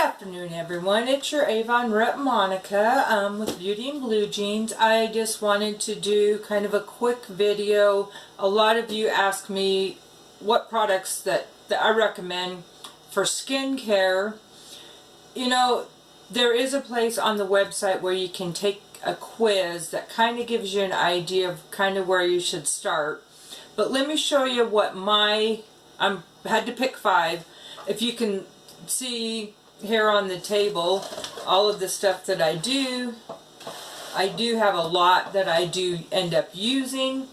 afternoon, everyone. It's your Avon Rep Monica with Beauty and Blue Jeans. I just wanted to do kind of a quick video. A lot of you ask me what products that I recommend for skincare. You know, there is a place on the website where you can take a quiz that kind of gives you an idea of kind of where you should start. But let me show you what I had to pick 5. If you can see here on the table all of the stuff that I do have a lot that I do end up using,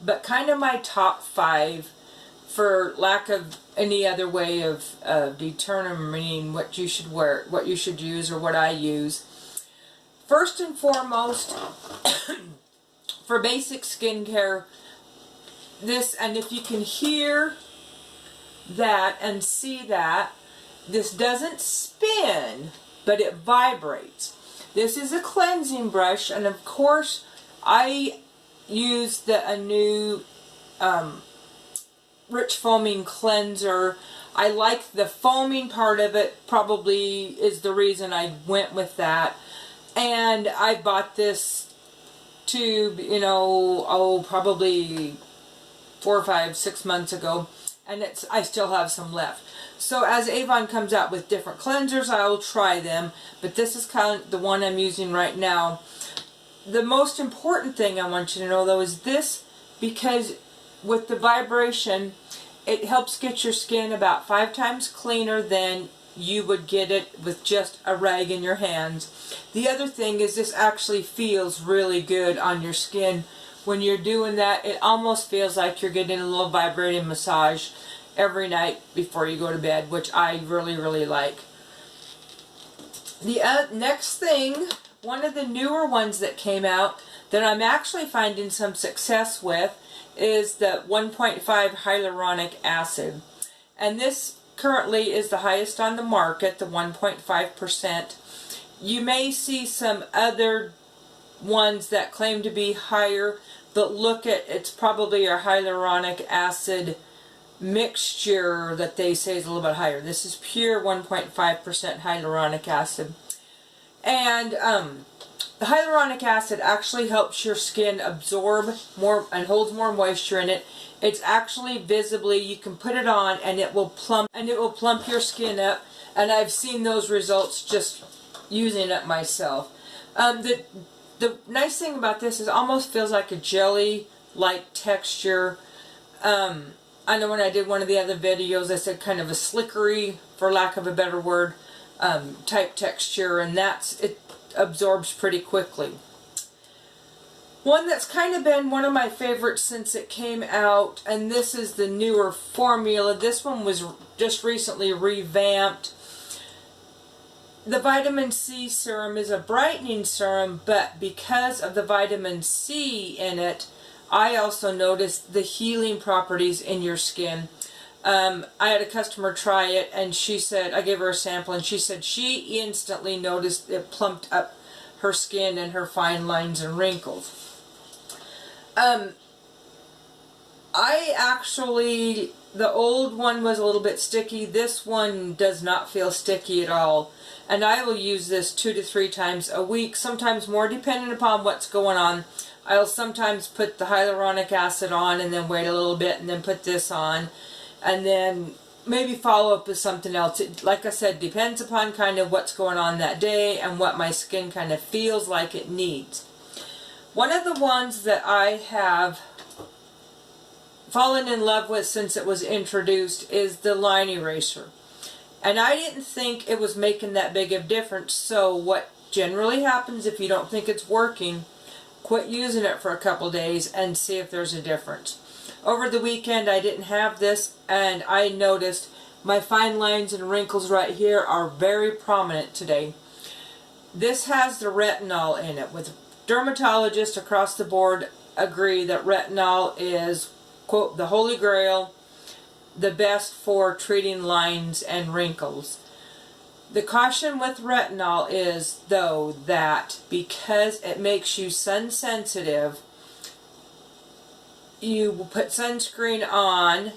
but kind of my top 5, for lack of any other way of determining what you should wear, what you should use, or what I use. First and foremost, for basic skincare, this, and if you can hear that and see that, this doesn't spin, but it vibrates. This is a cleansing brush, and of course I use a new rich foaming cleanser. I like the foaming part of it, probably is the reason I went with that. And I bought this tube, you know, probably 4, 5, 6 months ago, and I still have some left. So as Avon comes out with different cleansers, I will try them, but this is kind of the one I'm using right now. The most important thing I want you to know, though, is this, because with the vibration, it helps get your skin about 5 times cleaner than you would get it with just a rag in your hands. The other thing is this actually feels really good on your skin. When you're doing that, it almost feels like you're getting a little vibrating massage every night before you go to bed, which I really, really like. The next thing, one of the newer ones that came out that I'm actually finding some success with, is the 1.5 hyaluronic acid. And this currently is the highest on the market, the 1.5%. You may see some other ones that claim to be higher, but look at, it's probably a hyaluronic acid mixture that they say is a little bit higher. This is pure 1.5% hyaluronic acid. And the hyaluronic acid actually helps your skin absorb more and holds more moisture in it. It's actually visibly, you can put it on and it will plump your skin up, and I've seen those results just using it myself. The nice thing about this is it almost feels like a jelly-like texture. I know when I did one of the other videos, I said kind of a slickery, for lack of a better word, type texture, and it absorbs pretty quickly. One that's kind of been one of my favorites since it came out, and this is the newer formula. This one was just recently revamped. The vitamin C serum is a brightening serum, but because of the vitamin C in it, I also noticed the healing properties in your skin. I had a customer try it, and she said, I gave her a sample, and she said she instantly noticed it plumped up her skin and her fine lines and wrinkles. The old one was a little bit sticky. This one does not feel sticky at all. And I will use this 2 to 3 times a week, sometimes more depending upon what's going on. I'll sometimes put the hyaluronic acid on and then wait a little bit and then put this on. And then maybe follow up with something else. It, like I said, depends upon kind of what's going on that day and what my skin kind of feels like it needs. One of the ones that I have fallen in love with since it was introduced is the line eraser. And I didn't think it was making that big of a difference, so what generally happens if you don't think it's working, quit using it for a couple days and see if there's a difference. Over the weekend I didn't have this, and I noticed my fine lines and wrinkles right here are very prominent today. This has the retinol in it, with dermatologists across the board agree that retinol is, quote, the holy grail, the best for treating lines and wrinkles. The caution with retinol is, though, that because it makes you sun sensitive, you will put sunscreen on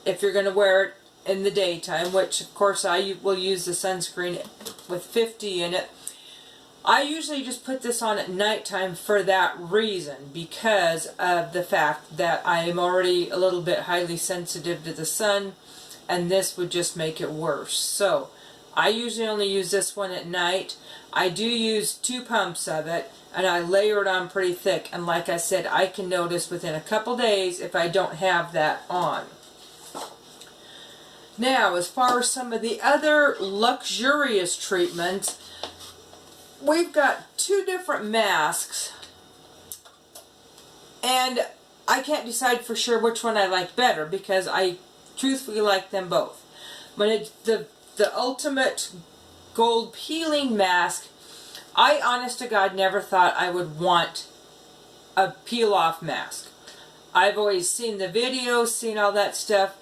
if you're going to wear it in the daytime, which of course I will use the sunscreen with 50 in it. I usually just put this on at nighttime for that reason, because of the fact that I am already a little bit highly sensitive to the sun, and this would just make it worse. So I usually only use this one at night. I do use 2 pumps of it, and I layer it on pretty thick, and like I said, I can notice within a couple days if I don't have that on. Now, as far as some of the other luxurious treatments, we've got 2 different masks, and I can't decide for sure which one I like better, because I truthfully like them both. But it's the ultimate gold peeling mask. I, honest to God, never thought I would want a peel-off mask. I've always seen the videos, seen all that stuff.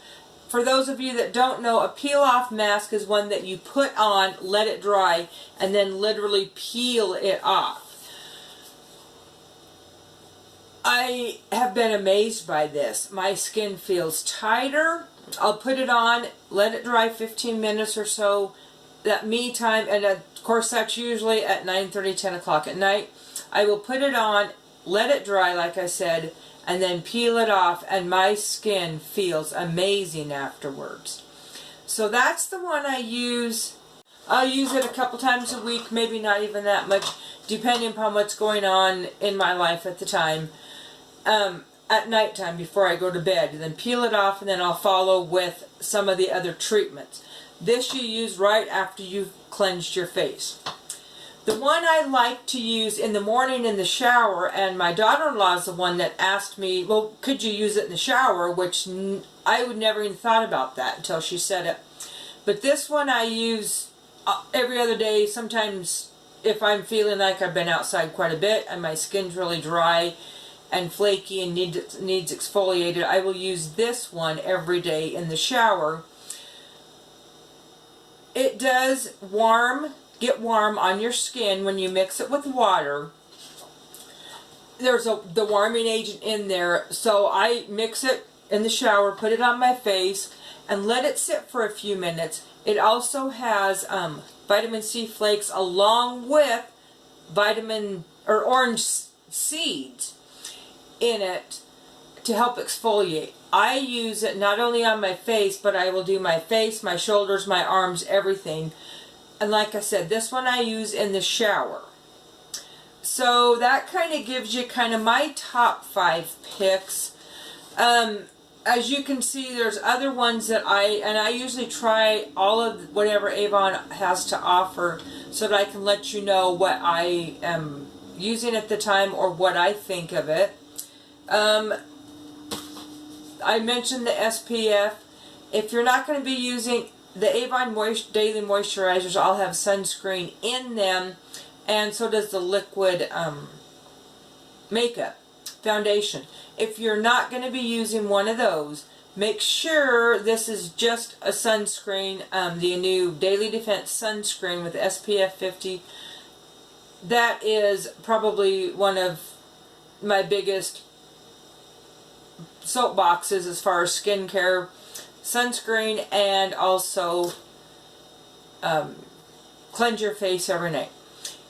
For those of you that don't know, a peel-off mask is one that you put on, let it dry, and then literally peel it off. I have been amazed by this. My skin feels tighter. I'll put it on, let it dry 15 minutes or so, that me time, and of course that's usually at 9:30, 10 o'clock at night. I will put it on, let it dry like I said, and then peel it off, and my skin feels amazing afterwards. So that's the one I use. I'll use it a couple times a week, maybe not even that much, depending upon what's going on in my life at the time. At nighttime before I go to bed, and then peel it off, and then I'll follow with some of the other treatments. This you use right after you've cleansed your face. The one I like to use in the morning in the shower, and my daughter-in-law is the one that asked me, well, could you use it in the shower, which I would never even thought about that until she said it. But this one I use every other day, sometimes if I'm feeling like I've been outside quite a bit and my skin's really dry and flaky and needs exfoliated, I will use this one every day in the shower. It does get warm on your skin when you mix it with water. There's the warming agent in there, so I mix it in the shower, put it on my face, and let it sit for a few minutes. It also has vitamin C flakes along with orange seeds in it to help exfoliate. I use it not only on my face, but I will do my face, my shoulders, my arms, everything. And like I said, this one I use in the shower. So that kind of gives you kind of my top 5 picks. As you can see, there's other ones that I usually try all of whatever Avon has to offer so that I can let you know what I am using at the time or what I think of it. I mentioned the SPF. If you're not going to be using the Avon Daily Moisturizers, all have sunscreen in them, and so does the liquid makeup foundation. If you're not going to be using one of those, make sure this is just a sunscreen, the new Daily Defense sunscreen with SPF 50. That is probably one of my biggest soapboxes as far as skincare, sunscreen, and also cleanse your face every night.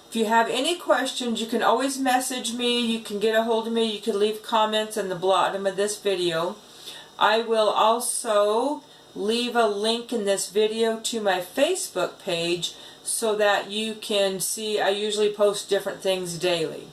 If you have any questions, you can always message me, you can get a hold of me, you can leave comments in the bottom of this video. I will also leave a link in this video to my Facebook page so that you can see. I usually post different things daily.